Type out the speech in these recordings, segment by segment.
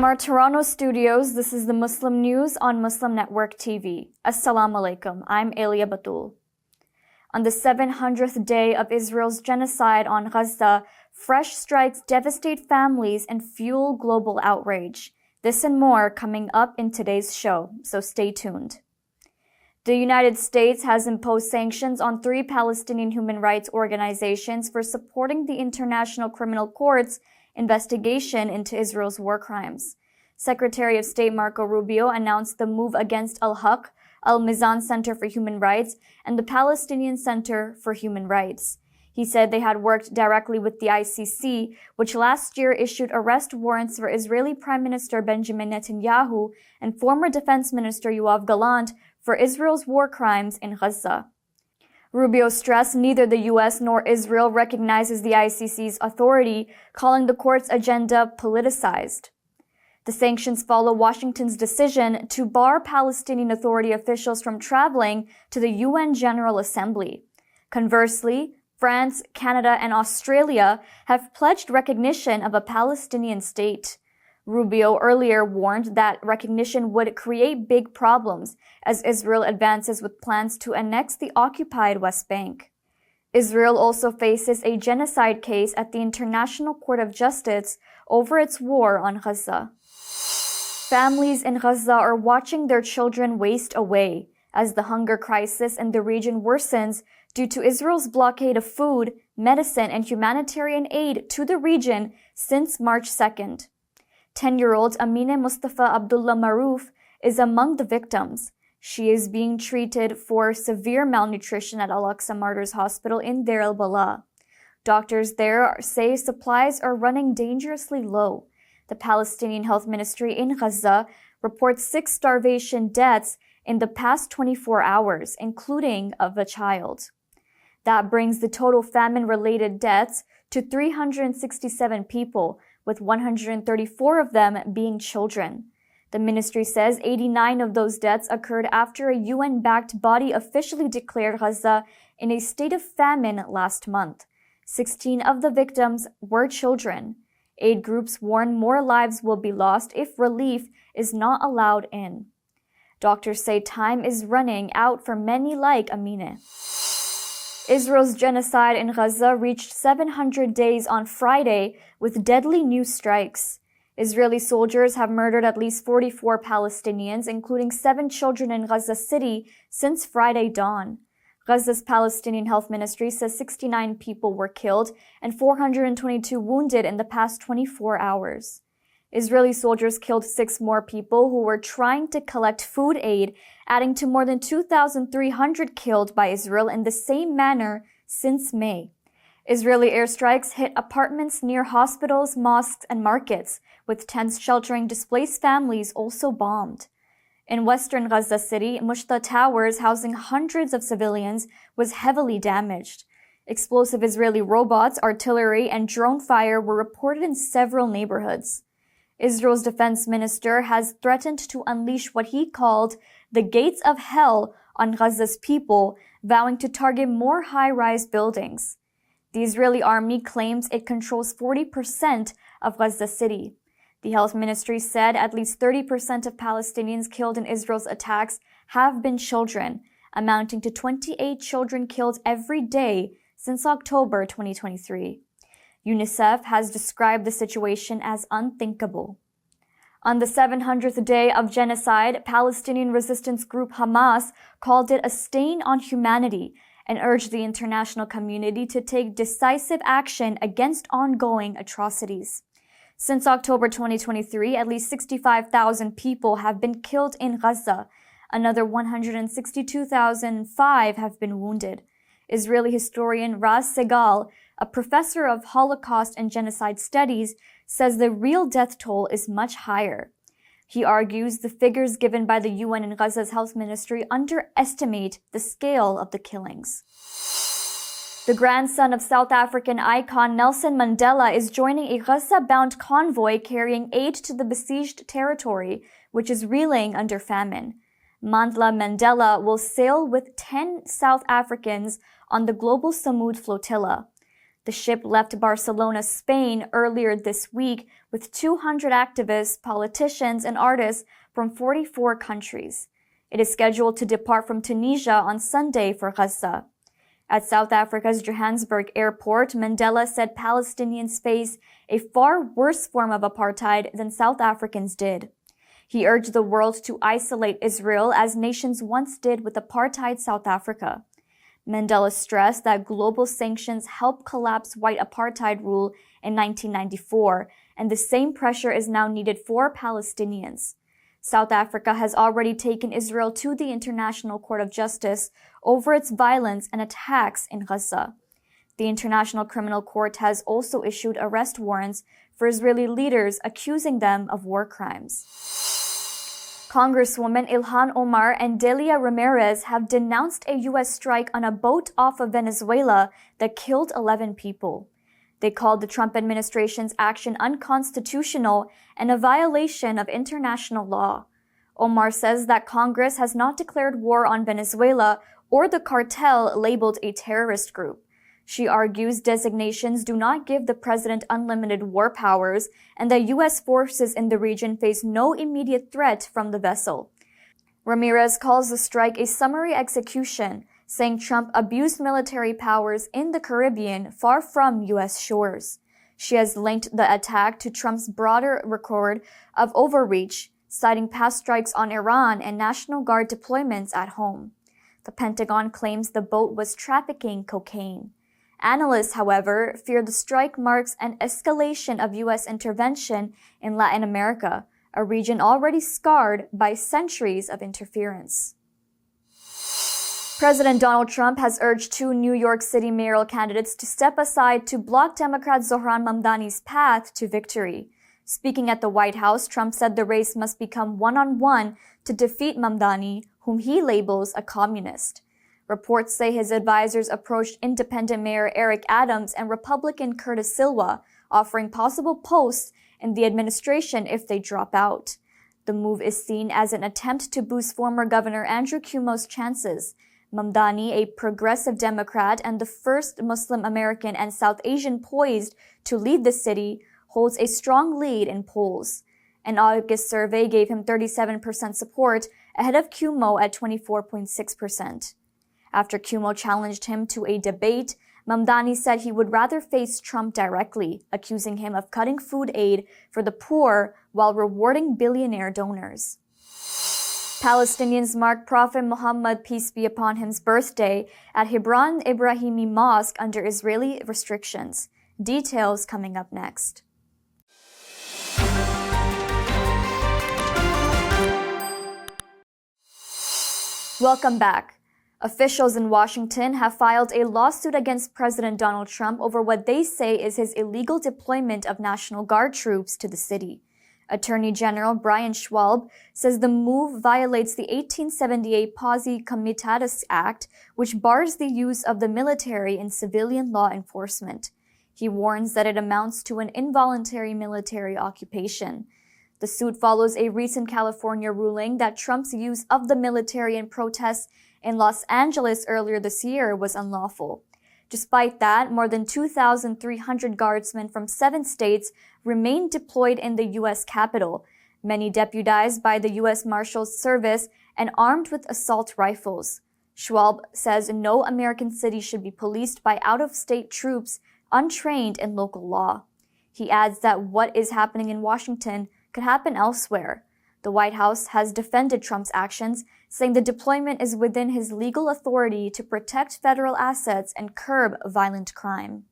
From our Toronto studios, this is the Muslim News on Muslim Network TV. Assalamu alaikum, I'm Aylia Batool. On the 700th day of Israel's genocide on Gaza, fresh strikes devastate families and fuel global outrage. This and more coming up in today's show, so stay tuned. The United States has imposed sanctions on 3 Palestinian human rights organizations for supporting the International Criminal Court's investigation into Israel's war crimes. Secretary of State Marco Rubio announced the move against Al-Haq, Al-Mizan Center for Human Rights, and the Palestinian Center for Human Rights. He said they had worked directly with the ICC, which last year issued arrest warrants for Israeli Prime Minister Benjamin Netanyahu and former Defense Minister Yoav Gallant for Israel's war crimes in Gaza. Rubio stressed neither the U.S. nor Israel recognizes the ICC's authority, calling the court's agenda politicized. The sanctions follow Washington's decision to bar Palestinian Authority officials from traveling to the UN General Assembly. Conversely, France, Canada, and Australia have pledged recognition of a Palestinian state. Rubio earlier warned that recognition would create big problems as Israel advances with plans to annex the occupied West Bank. Israel also faces a genocide case at the International Court of Justice over its war on Gaza. Families in Gaza are watching their children waste away as the hunger crisis in the region worsens due to Israel's blockade of food, medicine, and humanitarian aid to the region since March 2nd. 10-year-old Amine Mustafa Abdullah Maroof is among the victims. She is being treated for severe malnutrition at Al-Aqsa Martyrs Hospital in Deir el-Balah. Doctors there say supplies are running dangerously low. The Palestinian Health Ministry in Gaza reports 6 starvation deaths in the past 24 hours, including of a child. That brings the total famine-related deaths to 367 people, with 134 of them being children. The ministry says 89 of those deaths occurred after a UN-backed body officially declared Gaza in a state of famine last month. 16 of the victims were children. Aid groups warn more lives will be lost if relief is not allowed in. Doctors say time is running out for many like Amine. Israel's genocide in Gaza reached 700 days on Friday with deadly new strikes. Israeli soldiers have murdered at least 44 Palestinians, including 7 children in Gaza City, since Friday dawn. Gaza's Palestinian Health Ministry says 69 people were killed and 422 wounded in the past 24 hours. Israeli soldiers killed 6 more people who were trying to collect food aid, adding to more than 2,300 killed by Israel in the same manner since May. Israeli airstrikes hit apartments near hospitals, mosques, and markets, with tents sheltering displaced families also bombed. In western Gaza City, Mushta Towers, housing hundreds of civilians, was heavily damaged. Explosive Israeli robots, artillery, and drone fire were reported in several neighborhoods. Israel's defense minister has threatened to unleash what he called the gates of hell on Gaza's people, vowing to target more high-rise buildings. The Israeli army claims it controls 40% of Gaza City. The health ministry said at least 30% of Palestinians killed in Israel's attacks have been children, amounting to 28 children killed every day since October 2023. UNICEF has described the situation as unthinkable. On the 700th day of genocide, Palestinian resistance group Hamas called it a stain on humanity and urged the international community to take decisive action against ongoing atrocities. Since October 2023, at least 65,000 people have been killed in Gaza. Another 162,005 have been wounded. Israeli historian Raz Segal, a professor of Holocaust and genocide studies, says the real death toll is much higher. He argues the figures given by the UN and Gaza's health ministry underestimate the scale of the killings. The grandson of South African icon Nelson Mandela is joining a Gaza-bound convoy carrying aid to the besieged territory, which is reeling under famine. Mandela will sail with 10 South Africans on the global Samud Flotilla. The ship left Barcelona, Spain earlier this week with 200 activists, politicians, and artists from 44 countries. It is scheduled to depart from Tunisia on Sunday for Gaza. At South Africa's Johannesburg airport, Mandela said Palestinians face a far worse form of apartheid than South Africans did. He urged the world to isolate Israel as nations once did with apartheid South Africa. Mandela stressed that global sanctions helped collapse white apartheid rule in 1994, and the same pressure is now needed for Palestinians. South Africa has already taken Israel to the International Court of Justice over its violence and attacks in Gaza. The International Criminal Court has also issued arrest warrants for Israeli leaders, accusing them of war crimes. Congresswoman Ilhan Omar and Delia Ramirez have denounced a U.S. strike on a boat off of Venezuela that killed 11 people. They called the Trump administration's action unconstitutional and a violation of international law. Omar says that Congress has not declared war on Venezuela or the cartel labeled a terrorist group. She argues designations do not give the president unlimited war powers and that U.S. forces in the region face no immediate threat from the vessel. Ramirez calls the strike a summary execution, saying Trump abused military powers in the Caribbean far from U.S. shores. She has linked the attack to Trump's broader record of overreach, citing past strikes on Iran and National Guard deployments at home. The Pentagon claims the boat was trafficking cocaine. Analysts, however, fear the strike marks an escalation of U.S. intervention in Latin America, a region already scarred by centuries of interference. President Donald Trump has urged two New York City mayoral candidates to step aside to block Democrat Zohran Mamdani's path to victory. Speaking at the White House, Trump said the race must become one-on-one to defeat Mamdani, whom he labels a communist. Reports say his advisors approached independent Mayor Eric Adams and Republican Curtis Silva, offering possible posts in the administration if they drop out. The move is seen as an attempt to boost former Governor Andrew Cuomo's chances. Mamdani, a progressive Democrat and the first Muslim American and South Asian poised to lead the city, holds a strong lead in polls. An August survey gave him 37% support, ahead of Cuomo at 24.6%. After Cuomo challenged him to a debate, Mamdani said he would rather face Trump directly, accusing him of cutting food aid for the poor while rewarding billionaire donors. Palestinians mark Prophet Muhammad, peace be upon him's birthday, at Hebron Ibrahimi Mosque under Israeli restrictions. Details coming up next. Welcome back. Officials in Washington have filed a lawsuit against President Donald Trump over what they say is his illegal deployment of National Guard troops to the city. Attorney General Brian Schwalb says the move violates the 1878 Posse Comitatus Act, which bars the use of the military in civilian law enforcement. He warns that it amounts to an involuntary military occupation. The suit follows a recent California ruling that Trump's use of the military in protests in Los Angeles earlier this year was unlawful. Despite that, more than 2,300 guardsmen from 7 states remain deployed in the U.S. Capitol, many deputized by the U.S. Marshals Service and armed with assault rifles. Schwalb says no American city should be policed by out-of-state troops untrained in local law. He adds that what is happening in Washington could happen elsewhere. The White House has defended Trump's actions, saying the deployment is within his legal authority to protect federal assets and curb violent crime.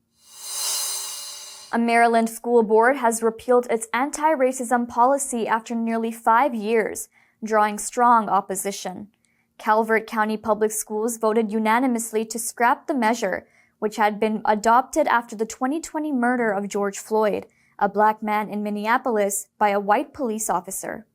A Maryland school board has repealed its anti-racism policy after nearly 5 years, drawing strong opposition. Calvert County Public Schools voted unanimously to scrap the measure, which had been adopted after the 2020 murder of George Floyd, a black man in Minneapolis, by a white police officer.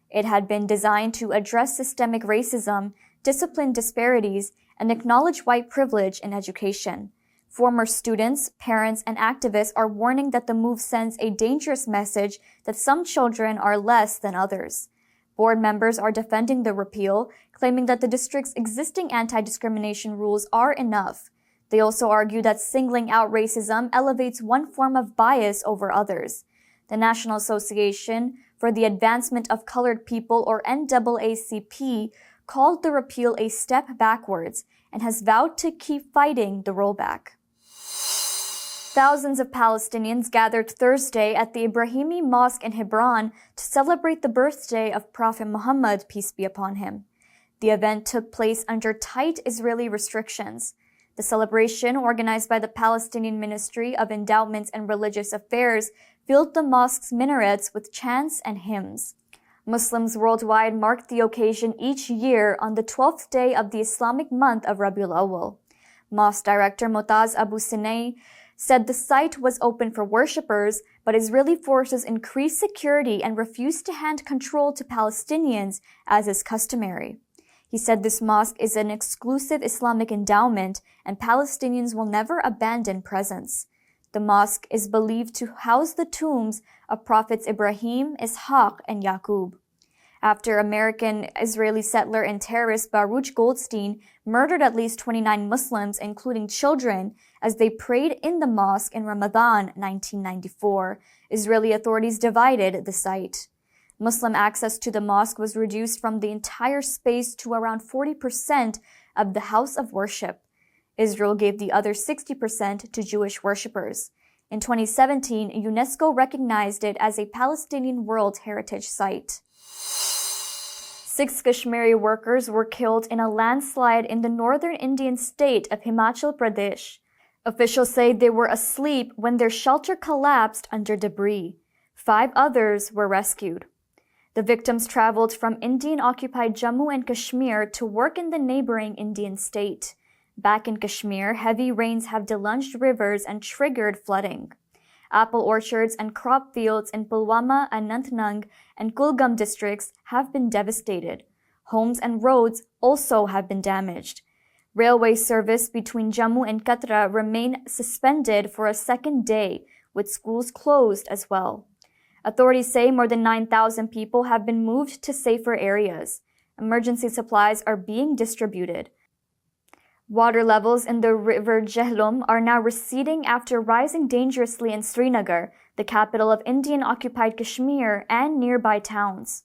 It had been designed to address systemic racism, discipline disparities, and acknowledge white privilege in education. Former students, parents, and activists are warning that the move sends a dangerous message that some children are less than others. Board members are defending the repeal, claiming that the district's existing anti-discrimination rules are enough. They also argue that singling out racism elevates one form of bias over others. The National Association for the Advancement of Colored People, or NAACP, called the repeal a step backwards and has vowed to keep fighting the rollback. Thousands of Palestinians gathered Thursday at the Ibrahimi Mosque in Hebron to celebrate the birthday of Prophet Muhammad, peace be upon him. The event took place under tight Israeli restrictions. The celebration, organized by the Palestinian Ministry of Endowments and Religious Affairs, filled the mosque's minarets with chants and hymns. Muslims worldwide mark the occasion each year on the 12th day of the Islamic month of Rabiul Awwal. Mosque Director Motaz Abu Sinay said the site was open for worshippers, but Israeli forces increased security and refused to hand control to Palestinians, as is customary. He said this mosque is an exclusive Islamic endowment and Palestinians will never abandon presence. The mosque is believed to house the tombs of prophets Ibrahim, Ishaq, and Yaqub. After American-Israeli settler and terrorist Baruch Goldstein murdered at least 29 Muslims, including children, as they prayed in the mosque in Ramadan 1994, Israeli authorities divided the site. Muslim access to the mosque was reduced from the entire space to around 40% of the house of worship. Israel gave the other 60% to Jewish worshippers. In 2017, UNESCO recognized it as a Palestinian World Heritage Site. 6 Kashmiri workers were killed in a landslide in the northern Indian state of Himachal Pradesh. Officials say they were asleep when their shelter collapsed under debris. 5 others were rescued. The victims traveled from Indian-occupied Jammu and Kashmir to work in the neighboring Indian state. Back in Kashmir, heavy rains have deluged rivers and triggered flooding. Apple orchards and crop fields in Pulwama, Anantnag, and Kulgam districts have been devastated. Homes and roads also have been damaged. Railway service between Jammu and Katra remain suspended for a second day, with schools closed as well. Authorities say more than 9,000 people have been moved to safer areas. Emergency supplies are being distributed. Water levels in the river Jhelum are now receding after rising dangerously in Srinagar, the capital of Indian-occupied Kashmir, and nearby towns.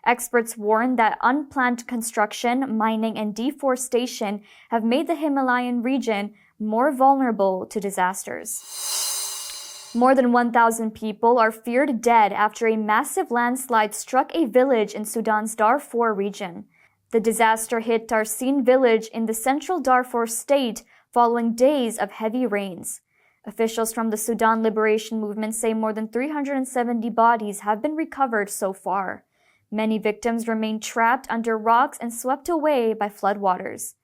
Experts warn that unplanned construction, mining, and deforestation have made the Himalayan region more vulnerable to disasters. More than 1,000 people are feared dead after a massive landslide struck a village in Sudan's Darfur region. The disaster hit Tarsin village in the central Darfur state following days of heavy rains. Officials from the Sudan Liberation Movement say more than 370 bodies have been recovered so far. Many victims remain trapped under rocks and swept away by floodwaters.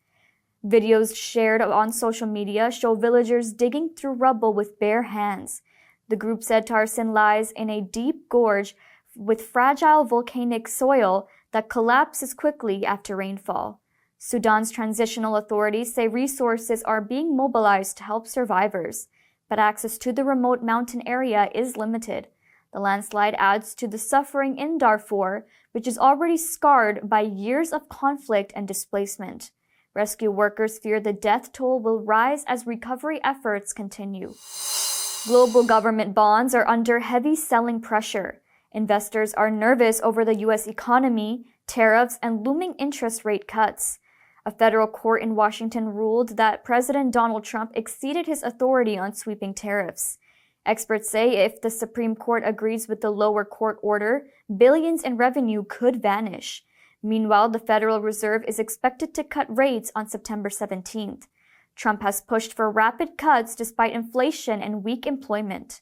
Videos shared on social media show villagers digging through rubble with bare hands. The group said Tarsin lies in a deep gorge with fragile volcanic soil that collapses quickly after rainfall. Sudan's transitional authorities say resources are being mobilized to help survivors, but access to the remote mountain area is limited. The landslide adds to the suffering in Darfur, which is already scarred by years of conflict and displacement. Rescue workers fear the death toll will rise as recovery efforts continue. Global government bonds are under heavy selling pressure. Investors are nervous over the U.S. economy, tariffs, and looming interest rate cuts. A federal court in Washington ruled that President Donald Trump exceeded his authority on sweeping tariffs. Experts say if the Supreme Court agrees with the lower court order, billions in revenue could vanish. Meanwhile, the Federal Reserve is expected to cut rates on September 17th. Trump has pushed for rapid cuts despite inflation and weak employment.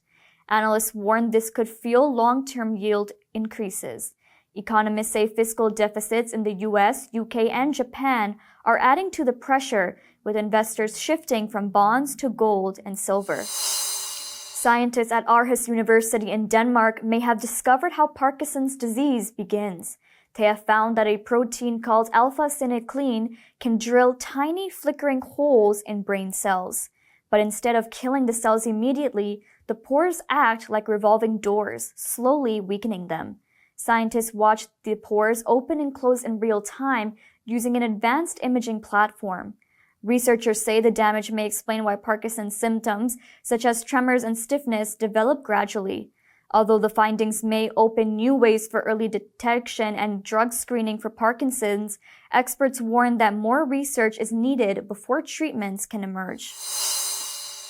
Analysts warn this could fuel long-term yield increases. Economists say fiscal deficits in the US, UK, and Japan are adding to the pressure, with investors shifting from bonds to gold and silver. Scientists at Aarhus University in Denmark may have discovered how Parkinson's disease begins. They have found that a protein called alpha-synuclein can drill tiny flickering holes in brain cells. But instead of killing the cells immediately, the pores act like revolving doors, slowly weakening them. Scientists watched the pores open and close in real time using an advanced imaging platform. Researchers say the damage may explain why Parkinson's symptoms, such as tremors and stiffness, develop gradually. Although the findings may open new ways for early detection and drug screening for Parkinson's, experts warn that more research is needed before treatments can emerge.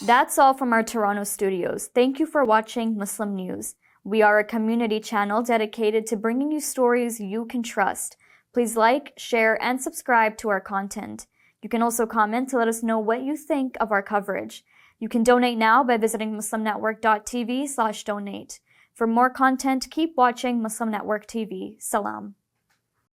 That's all from our Toronto studios. Thank you for watching Muslim News. We are a community channel dedicated to bringing you stories you can trust. Please like, share, and subscribe to our content. You can also comment to let us know what you think of our coverage. You can donate now by visiting muslimnetwork.tv/donate. For more content, keep watching Muslim Network TV. Salam.